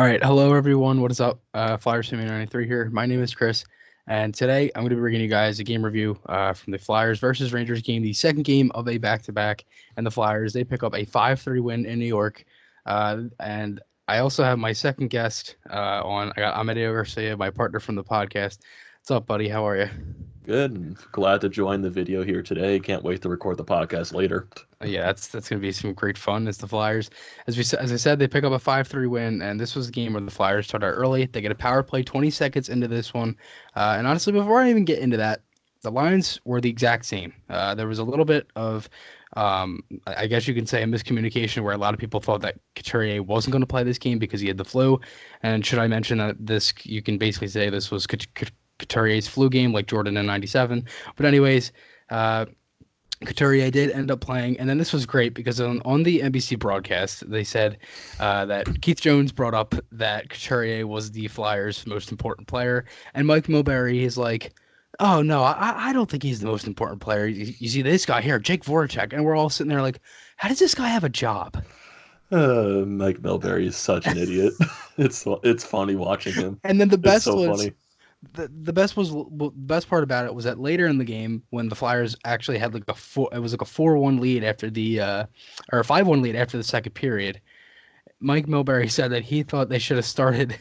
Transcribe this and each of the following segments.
All right, hello everyone. What is up? Flyers Simulator 93 here. My name is Chris, and today I'm going to be bringing you guys a game review from the Flyers versus Rangers game, the second game of a back-to-back. And the Flyers, they pick up a 5-3 win in New York. And I also have my second guest on. I got Amedeo Grassia, my partner from the podcast. What's up, buddy? How are you? Good. And glad to join the video here today. Can't wait to record the podcast later. Yeah, that's gonna be some great fun. As the Flyers, as I said, they pick up a 5-3 win, and this was a game where the Flyers start out early. They get a power play 20 seconds into this one, and honestly, before I even get into that, the lines were the exact same. There was a little bit of, I guess you can say, a miscommunication where a lot of people thought that Couturier wasn't going to play this game because he had the flu. And should I mention that this, you can basically say this was Couturier's flu game, like Jordan in '97. But anyways. Couturier did end up playing, and then this was great because on the NBC broadcast, they said that Keith Jones brought up that Couturier was the Flyers' most important player, and Mike Milbury is like, oh, no, I don't think he's the most important player. You see this guy here, Jake Voracek, and we're all sitting there like, how does this guy have a job? Mike Milbury is such an idiot. It's funny watching him. And then the It's best so was funny. the best part about it was that later in the game when the Flyers actually had like it was like a 4-1 lead after the or a 5-1 lead after the second period. Mike Milbury said that he thought they should have started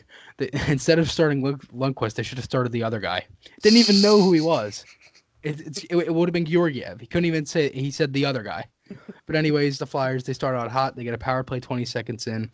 instead of starting Lundqvist, they should have started the other guy. Didn't even know who he was. It would have been Georgiev. He couldn't even say. He said the other guy. But anyways, the Flyers, they start out hot. They get a power play 20 seconds in.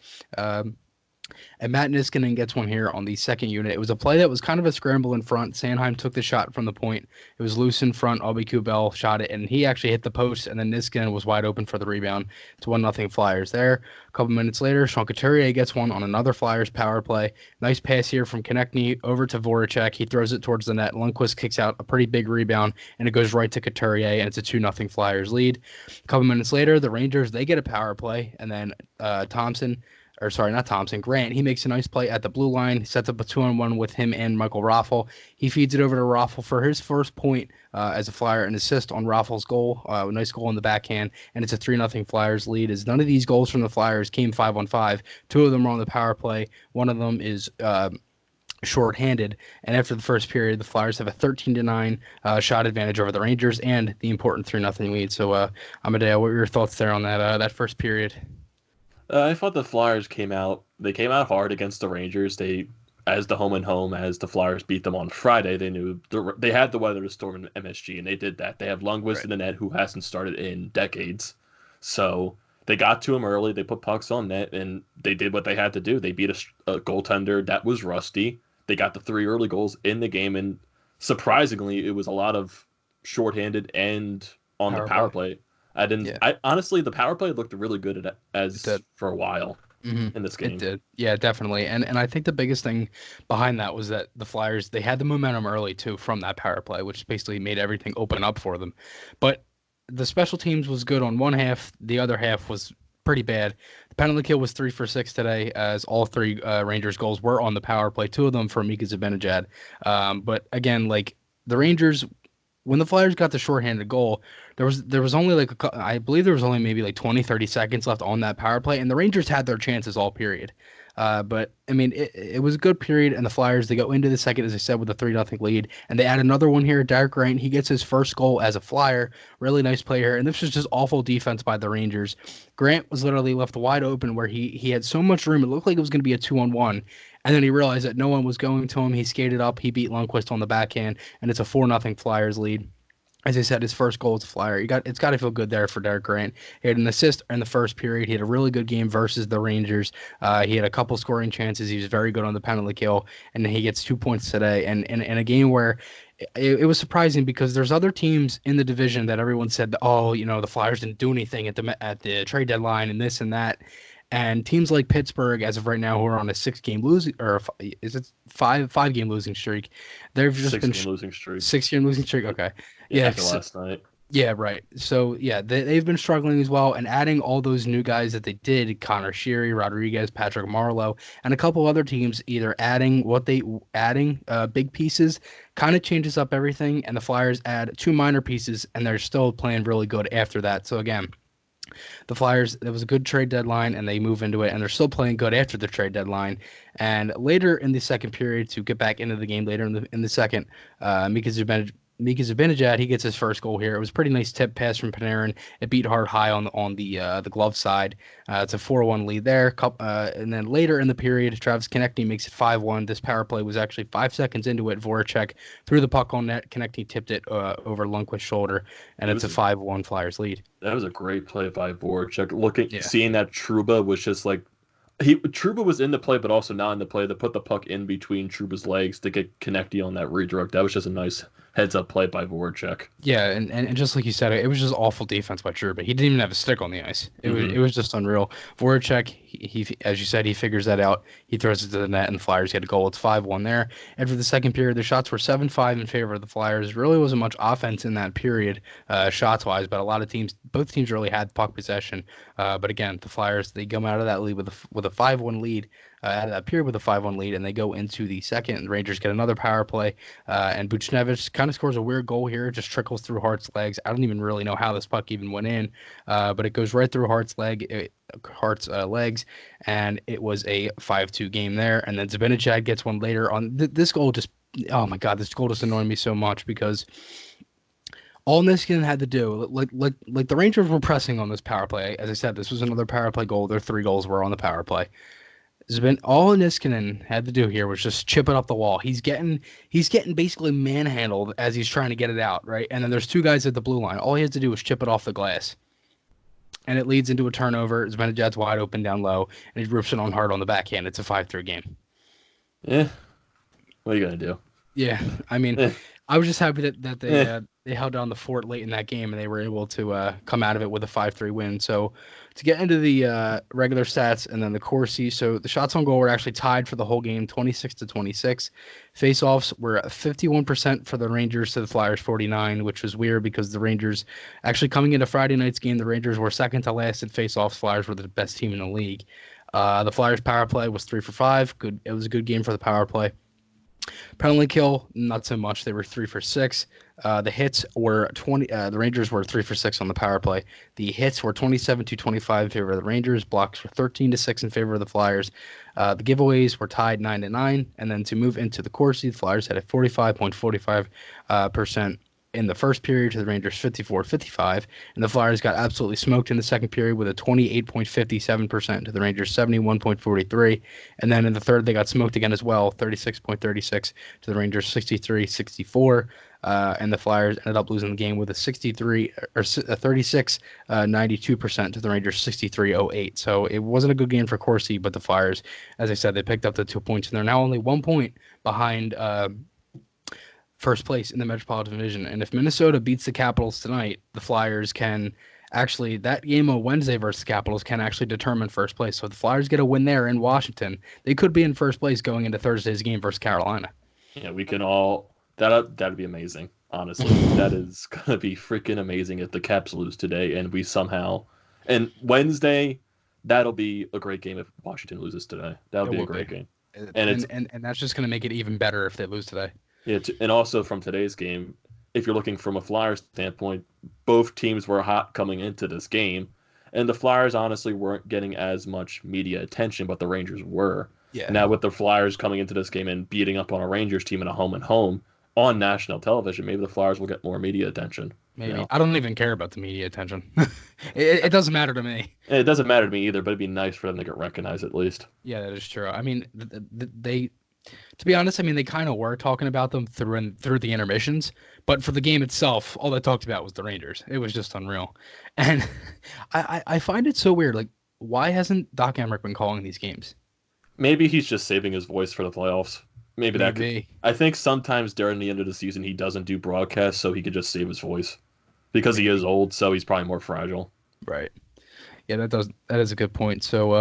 And Matt Niskanen gets one here on the second unit. It was a play that was kind of a scramble in front. Sanheim took the shot from the point. It was loose in front. Aubé Kubel shot it, and he actually hit the post, and then Niskanen was wide open for the rebound. It's 1-0 Flyers there. A couple minutes later, Sean Couturier gets one on another Flyers power play. Nice pass here from Konechny over to Voracek. He throws it towards the net. Lundqvist kicks out a pretty big rebound, and it goes right to Couturier, and it's a 2-0 Flyers lead. A couple minutes later, the Rangers, they get a power play, and then not Thompson, Grant, he makes a nice play at the blue line. He sets up a 2-on-1 with him and Michael Raffl. He feeds it over to Raffl for his first point as a Flyer, an assist on Raffl's goal. A nice goal in the backhand, and it's a 3-0 Flyers lead. As none of these goals from the Flyers came 5-on-5. Two of them are on the power play. One of them is shorthanded, and after the first period, the Flyers have a 13-9 shot advantage over the Rangers and the important 3-0 lead. So, Amedeo, what were your thoughts there on that first period? I thought the Flyers came out. They came out hard against the Rangers. As the home and home, as the Flyers beat them on Friday, they knew they had the weather to storm in MSG, and they did that. They have Lundqvist Right. in the net, who hasn't started in decades. So they got to him early. They put pucks on net, and they did what they had to do. They beat a goaltender that was rusty. They got the three early goals in the game, and surprisingly, it was a lot of shorthanded and on the Power power play. play. I didn't. Yeah, I honestly, the power play looked really good it as did. for a while Hmm. in this It game. did. Yeah, definitely. And I think the biggest thing behind that was that the Flyers, they had the momentum early too from that power play, which basically made everything open up for them. But the special teams was good on one half, the other half was pretty bad. The penalty kill was 3 for 6 today, as all three Rangers goals were on the power play, two of them for Mika Zibanejad. But again, like the Rangers, when the Flyers got the shorthanded goal, there was only like I believe there was only maybe like 20 30 seconds left on that power play, and the Rangers had their chances all period. But I mean, it was a good period, and the Flyers, they go into the second, as I said, with a 3-0 lead, and they add another one here. Derek Grant, he gets his first goal as a Flyer. Really nice play here, and this was just awful defense by the Rangers. Grant was literally left wide open where he had so much room. It looked like it was going to be a 2-on-1. And then he realized that no one was going to him. He skated up. He beat Lundqvist on the backhand, and it's a 4-0 Flyers lead. As I said, his first goal as a Flyer. It's got to feel good there for Derek Grant. He had an assist in the first period. He had a really good game versus the Rangers. He had a couple scoring chances. He was very good on the penalty kill, and he gets 2 points today. And in a game where it was surprising because there's other teams in the division that everyone said, oh, the Flyers didn't do anything at the trade deadline and this and that. And teams like Pittsburgh, as of right now, who are on a 6-game losing, or is it five-game losing streak? They've just Six been game losing streak. 6-game losing streak. Okay, Yeah, yeah, after last night. yeah, right. So yeah, they've been struggling as well, and adding all those new guys that they did, Connor Sheary, Rodriguez, Patrick Marleau, and a couple other teams either adding big pieces kind of changes up everything, and the Flyers add two minor pieces, and they're still playing really good after that. So again, The Flyers, it was a good trade deadline, and they move into it, and they're still playing good after the trade deadline. And later in the second period, to get back into the game later in the second, Mika Zibanejad, he gets his first goal here. It was a pretty nice tip pass from Panarin. It beat hard high on the glove side. It's a 4-1 lead there. And then later in the period, Travis Konecny makes it 5-1. This power play was actually 5 seconds into it. Voracek threw the puck on net. Konecny tipped it over Lundqvist's shoulder, and it's a 5-1 Flyers lead. That was a great play by Voracek. Yeah. Seeing that Trouba was just like Trouba was in the play, but also not in the play. They put the puck in between Trouba's legs to get Konecny on that redirect. That was just a nice heads-up play by Voracek. Yeah, and just like you said, it was just awful defense by Trouba. He didn't even have a stick on the ice. It was just unreal. Voracek, he as you said, he figures that out. He throws it to the net, and the Flyers get a goal. It's 5-1 there. And for the second period, the shots were 7-5 in favor of the Flyers. Really wasn't much offense in that period, shots-wise, but both teams really had puck possession. But again, the Flyers, they come out of that lead with a 5-1 lead. Out of that period with a 5-1 lead, and they go into the second. And the Rangers get another power play, and Buchnevich kind of scores a weird goal here. It just trickles through Hart's legs. I don't even really know how this puck even went in, but it goes right through Hart's legs, and it was a 5-2 game there. And then Zibanejad gets one later on. This goal just, oh my God, this goal just annoyed me so much because all Niskanen had to do, like the Rangers were pressing on this power play. As I said, this was another power play goal. Their 3 goals were on the power play. All Niskanen had to do here was just chip it up the wall. He's getting basically manhandled as he's trying to get it out, right? And then there's 2 guys at the blue line. All he has to do is chip it off the glass. And it leads into a turnover. Zibanejad's wide open down low, and he rips it on hard on the backhand. It's a 5-3 game. Yeah. What are you going to do? Yeah. I mean, I was just happy that they held down the fort late in that game, and they were able to come out of it with a 5-3 win. So to get into the regular stats and then the Corsi, so the shots on goal were actually tied for the whole game, 26-26. Face-offs were 51% for the Rangers to the Flyers 49, which was weird because the Rangers, actually coming into Friday night's game, the Rangers were second to last at face-offs. Flyers were the best team in the league. The Flyers power play was 3 for 5. Good. It was a good game for the power play. Penalty kill, not so much. They were 3 for 6. The hits were 20. The Rangers were 3 for 6 on the power play. The hits were 27-25 in favor of the Rangers. Blocks were 13-6 in favor of the Flyers. The giveaways were tied 9-9. And then to move into the Corsi, the Flyers had a 45.45% in the first period to the Rangers 54-55, and the Flyers got absolutely smoked in the second period with a 28.57% to the Rangers 71.43, and then in the third they got smoked again as well, 36.36 to the Rangers 63-64, and the Flyers ended up losing the game with a 36-92% to the Rangers 63-08. So it wasn't a good game for Corsi, but the Flyers, as I said, they picked up the 2 points, and they're now only 1 point behind first place in the Metropolitan Division. And if Minnesota beats the Capitals tonight, the Flyers can actually, that game on Wednesday versus the Capitals can actually determine first place. So if the Flyers get a win there in Washington, they could be in first place going into Thursday's game versus Carolina. Yeah, we can all, that'd be amazing. Honestly, that is going to be freaking amazing if the Caps lose today and we somehow, and Wednesday, that'll be a great game if Washington loses today. That'll be a great game. And that's just going to make it even better if they lose today. Yeah, and also from today's game, if you're looking from a Flyers standpoint, both teams were hot coming into this game, and the Flyers honestly weren't getting as much media attention, but the Rangers were. Yeah. Now with the Flyers coming into this game and beating up on a Rangers team in a home and home on national television, maybe the Flyers will get more media attention. Maybe. You know? I don't even care about the media attention. it doesn't matter to me. It doesn't matter to me either, but it'd be nice for them to get recognized at least. Yeah, that is true. I mean, they. To be honest, I mean, they kind of were talking about them through the intermissions, but for the game itself, all they talked about was the Rangers. It was just unreal. And I find it so weird. Like, why hasn't Doc Emmerich been calling these games? Maybe he's just saving his voice for the playoffs. Maybe. That could. I think sometimes during the end of the season, he doesn't do broadcasts so he could just save his voice. Because he is old, so he's probably more fragile. Right. Yeah, that is a good point. So,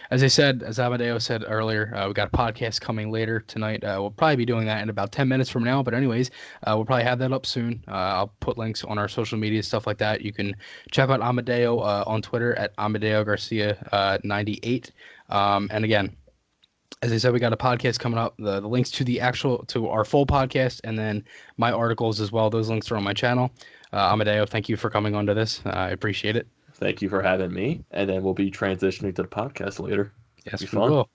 as Amedeo said earlier, we got a podcast coming later tonight. We'll probably be doing that in about 10 minutes from now. But anyways, we'll probably have that up soon. I'll put links on our social media, stuff like that. You can check out Amedeo on Twitter at Amedeo Garcia 98. And again, as I said, we got a podcast coming up. The links to our full podcast and then my articles as well. Those links are on my channel. Amedeo, thank you for coming onto this. I appreciate it. Thank you for having me. And then we'll be transitioning to the podcast later. Be Yes, we fun. will.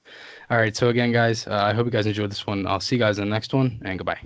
All right. So again, guys, I hope you guys enjoyed this one. I'll see you guys in the next one, and goodbye.